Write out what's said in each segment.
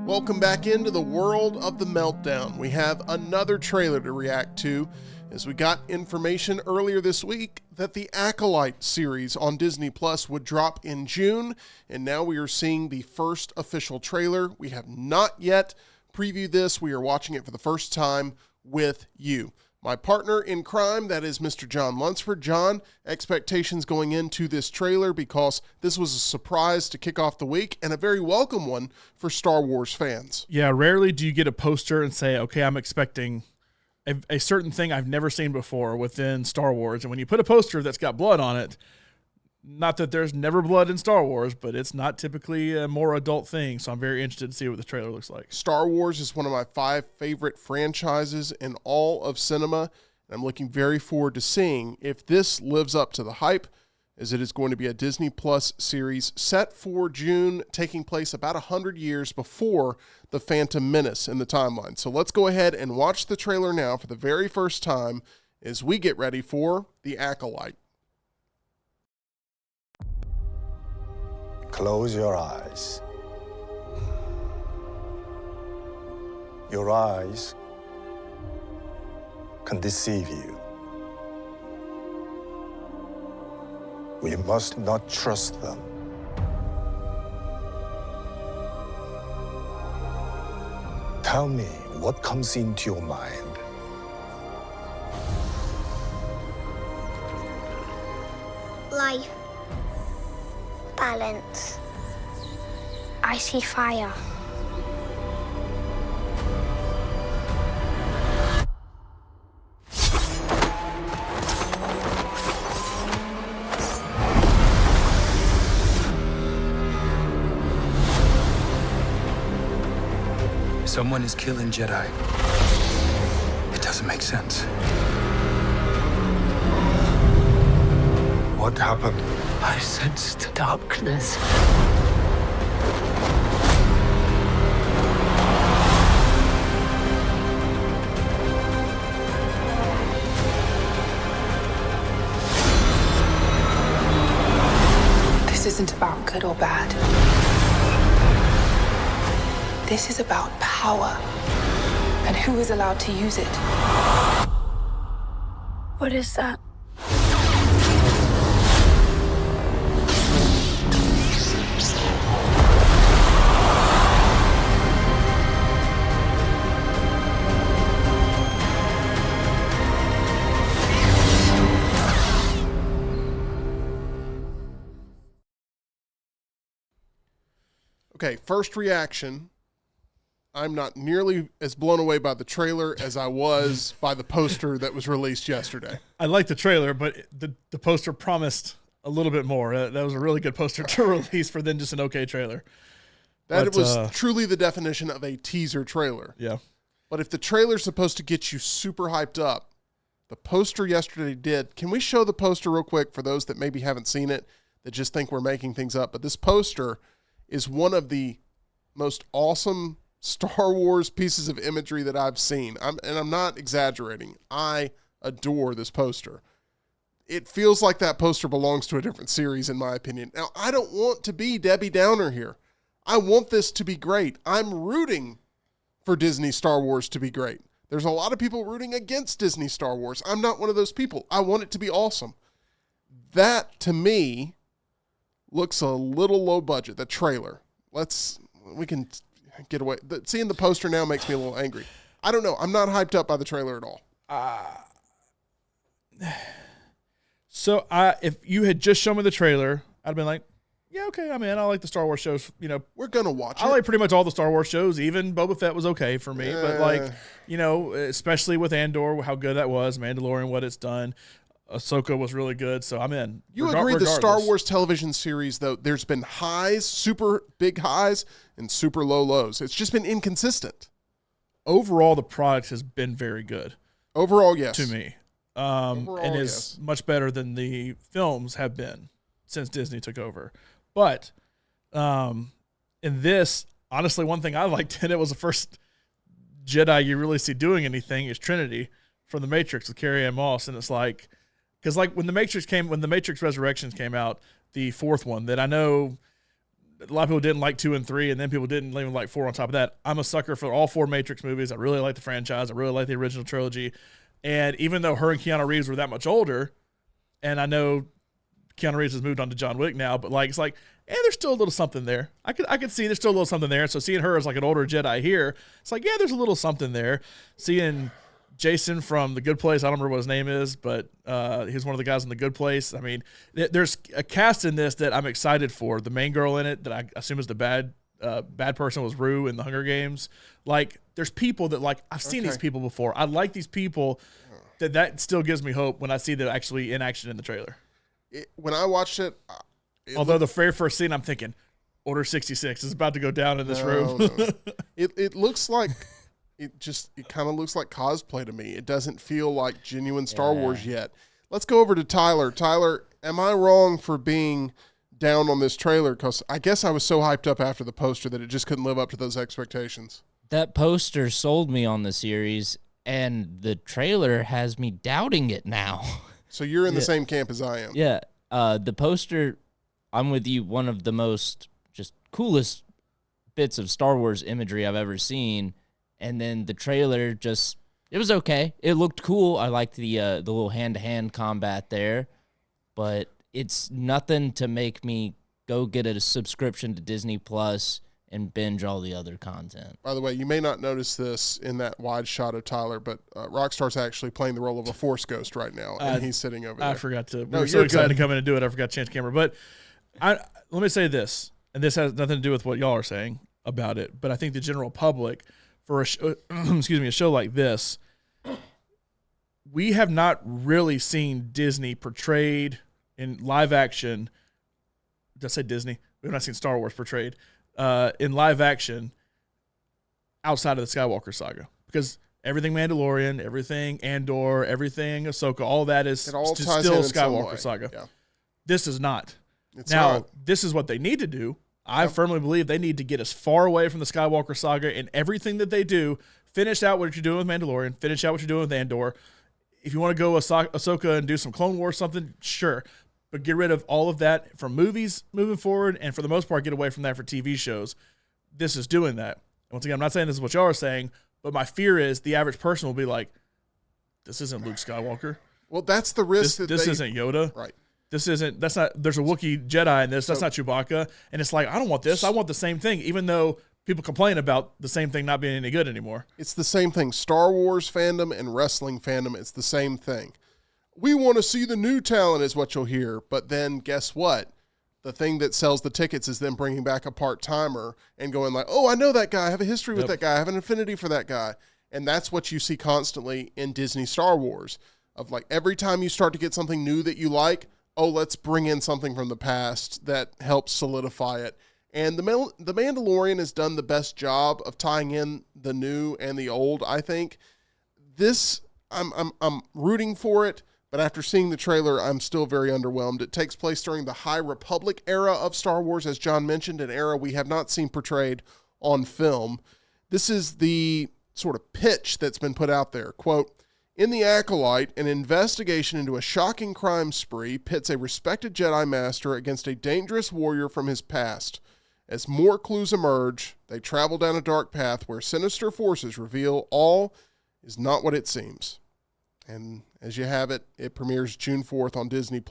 Welcome back into the world of the Meltdown. We have another trailer to react to, as we got information earlier this week that the Acolyte series on Disney Plus would drop in June, and now we are seeing the first official trailer. We have not yet previewed this. We are watching it for the first time with you. My partner in crime, that is Mr. John Lunsford. John, expectations going into this trailer, because this was a surprise to kick off the week and a very welcome one for Star Wars fans. Yeah, rarely do you get a poster and say, okay, I'm expecting a certain thing I've never seen before within Star Wars. And when you put a poster that's got blood on it, not that there's never blood in Star Wars, but it's not typically a more adult thing. So I'm very interested to see what the trailer looks like. Star Wars is one of my 5 favorite franchises in all of cinema, and I'm looking very forward to seeing if this lives up to the hype, as it is going to be a Disney Plus series set for June, taking place about 100 years before The Phantom Menace in the timeline. So let's go ahead and watch the trailer now for the very first time as we get ready for The Acolyte. Close your eyes. Your eyes can deceive you. We must not trust them. Tell me what comes into your mind. Life. Balance. I see fire. Someone is killing Jedi. It doesn't make sense. What happened? I sensed darkness. This isn't about good or bad. This is about power and who is allowed to use it. What is that? Okay, first reaction. I'm not nearly as blown away by the trailer as I was by the poster that was released yesterday. I like the trailer, but the poster promised a little bit more. That was a really good poster to release for then just an okay trailer. That was truly the definition of a teaser trailer. Yeah. But if the trailer's supposed to get you super hyped up, the poster yesterday did. Can we show the poster real quick for those that maybe haven't seen it, that just think we're making things up? But this poster is one of the most awesome Star Wars pieces of imagery that I've seen. I'm not exaggerating. I adore this poster. It feels like that poster belongs to a different series, in my opinion. Now, I don't want to be Debbie Downer here. I want this to be great. I'm rooting for Disney Star Wars to be great. There's a lot of people rooting against Disney Star Wars. I'm not one of those people. I want it to be awesome. That, to me, looks a little low budget, the trailer. We can get away. Seeing the poster now makes me a little angry. I don't know. I'm not hyped up by the trailer at all. So if you had just shown me the trailer, I'd have been like, yeah, okay, I'm in. I like the Star Wars shows. You know, we're going to watch it. I like pretty much all the Star Wars shows. Even Boba Fett was okay for me. But, like, you know, especially with Andor, how good that was, Mandalorian, what it's done. Ahsoka was really good, so I'm in. You agree the Star Wars television series, though, there's been highs, super big highs, and super low lows. It's just been inconsistent. Overall, the product has been very good. Overall, yes. To me. And is much better than the films have been since Disney took over. But in this, honestly, one thing I liked in it was the first Jedi you really see doing anything is Trinity from The Matrix with Carrie-Anne Moss. And it's like, because like when The Matrix Resurrections came out, the fourth one that I know a lot of people didn't like 2 and 3, and then people didn't even like 4 on top of that. I'm a sucker for all 4 Matrix movies. I really like the franchise. I really like the original trilogy. And even though her and Keanu Reeves were that much older, and I know Keanu Reeves has moved on to John Wick now, but like, it's like, there's still a little something there. I could see there's still a little something there. So seeing her as like an older Jedi here, it's like, there's a little something there. Seeing Jason from The Good Place, I don't remember what his name is, but he's one of the guys in The Good Place. I mean, there's a cast in this that I'm excited for. The main girl in it that I assume is the bad person was Rue in the Hunger Games. Like, there's people that, like, I've seen these people before. I like these people. That still gives me hope when I see them actually in action in the trailer. When I watched it, although the very first scene, I'm thinking, Order 66 is about to go down in this room. No. It looks like it kind of looks like cosplay to me. It doesn't feel like genuine Star Wars yet. Let's go over to Tyler. Tyler, am I wrong for being down on this trailer? Because I guess I was so hyped up after the poster that it just couldn't live up to those expectations. That poster sold me on the series, and the trailer has me doubting it now. So you're in the same camp as I am. Yeah. The poster, I'm with you, one of the most just coolest bits of Star Wars imagery I've ever seen. And then the trailer it was okay. It looked cool. I liked the little hand-to-hand combat there. But it's nothing to make me go get a subscription to Disney Plus and binge all the other content. By the way, you may not notice this in that wide shot of Tyler, but Rockstar's actually playing the role of a Force Ghost right now, and he's sitting over there. I forgot to. We were so excited to come in and do it. I forgot to change the camera. But let me say this, and this has nothing to do with what y'all are saying about it, but I think the general public, for a show like this, we have not really seen Disney portrayed in live action. Did I say Disney? We have not seen Star Wars portrayed in live action outside of the Skywalker saga, because everything Mandalorian, everything Andor, everything Ahsoka, all that is still Skywalker saga. Yeah. This is not. This is what they need to do. I firmly believe they need to get as far away from the Skywalker saga and everything that they do. Finish out what you're doing with Mandalorian. Finish out what you're doing with Andor. If you want to go Ahsoka and do some Clone Wars something, sure. But get rid of all of that from movies moving forward, and for the most part, get away from that for TV shows. This is doing that. Once again, I'm not saying this is what y'all are saying, but my fear is the average person will be like, this isn't Luke Skywalker. Well, that's the risk. This isn't Yoda. Right. There's a Wookiee Jedi in this. That's not Chewbacca. And it's like, I don't want this. I want the same thing, even though people complain about the same thing not being any good anymore. It's the same thing. Star Wars fandom and wrestling fandom, it's the same thing. We want to see the new talent is what you'll hear. But then guess what? The thing that sells the tickets is them bringing back a part-timer and going like, oh, I know that guy. I have a history with that guy. I have an affinity for that guy. And that's what you see constantly in Disney Star Wars. Of like every time you start to get something new that you like, oh, let's bring in something from the past that helps solidify it. And the Mandalorian has done the best job of tying in the new and the old, I think. This, I'm rooting for it. But after seeing the trailer, I'm still very underwhelmed. It takes place during the High Republic era of Star Wars, as John mentioned, an era we have not seen portrayed on film. This is the sort of pitch that's been put out there. Quote, in The Acolyte, an investigation into a shocking crime spree pits a respected Jedi Master against a dangerous warrior from his past. As more clues emerge, they travel down a dark path where sinister forces reveal all is not what it seems. And as you have it, it premieres June 4th on Disney+.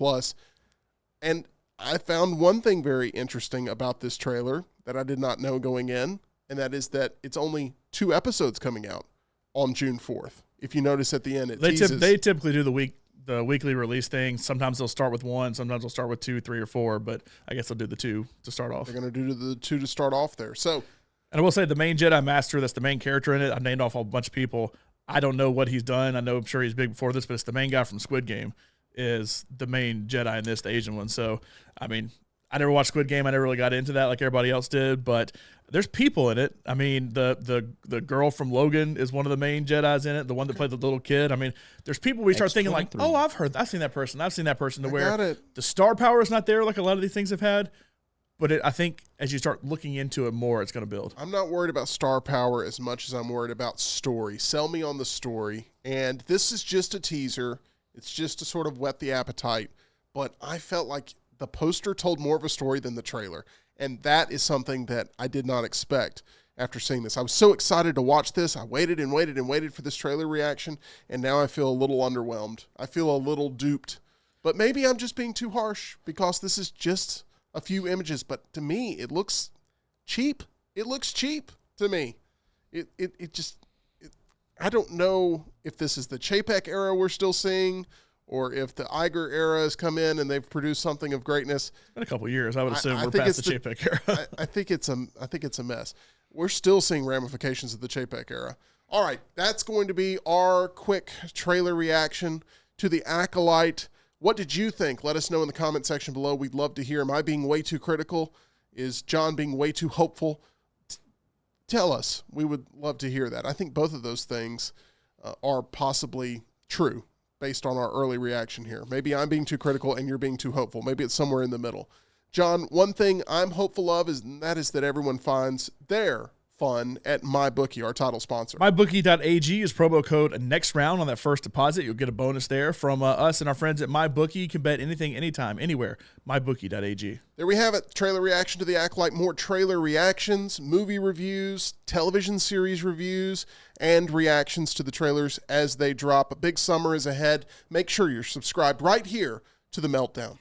And I found one thing very interesting about this trailer that I did not know going in, and that is that it's only 2 episodes coming out on June 4th. If you notice at the end, it teases. They typically do the weekly release thing. Sometimes they'll start with 1, sometimes they'll start with 2, 3, or 4, but I guess they'll do the 2 to start off. They're going to do the 2 to start off there. So, and I will say the main Jedi Master, that's the main character in it, I named off a bunch of people. I don't know what he's done. I'm sure he's big before this, but it's the main guy from Squid Game is the main Jedi in this, the Asian one. So, I mean, I never watched Squid Game. I never really got into that like everybody else did, but there's people in it. I mean, the girl from Logan is one of the main Jedis in it, the one that played the little kid. I mean, there's people we start thinking like, oh, I've seen that person to where the star power is not there like a lot of these things have had. But I think as you start looking into it more, it's going to build. I'm not worried about star power as much as I'm worried about story. Sell me on the story. And this is just a teaser. It's just to sort of whet the appetite. But I felt like the poster told more of a story than the trailer. And that is something that I did not expect after seeing this. I was so excited to watch this. I waited and waited and waited for this trailer reaction, and now I feel a little underwhelmed. I feel a little duped. But maybe I'm just being too harsh because this is just a few images. But to me, it looks cheap. It looks cheap to me. I don't know if this is the Chapek era we're still seeing, or if the Iger era has come in and they've produced something of greatness. It's been a couple of years. I would assume we're past the Chapek era. I think it's a mess. We're still seeing ramifications of the Chapek era. All right, that's going to be our quick trailer reaction to the Acolyte. What did you think? Let us know in the comment section below. We'd love to hear. Am I being way too critical? Is John being way too hopeful? Tell us. We would love to hear that. I think both of those things are possibly true based on our early reaction here. Maybe I'm being too critical and you're being too hopeful. Maybe it's somewhere in the middle. John, one thing I'm hopeful of is that everyone finds their fun at MyBookie, our title sponsor. MyBookie.ag is promo code next round on that first deposit. You'll get a bonus there from us and our friends at MyBookie. You can bet anything, anytime, anywhere. MyBookie.ag. There we have it. Trailer reaction to the Acolyte. More trailer reactions, movie reviews, television series reviews, and reactions to the trailers as they drop. A big summer is ahead. Make sure you're subscribed right here to The Meltdown.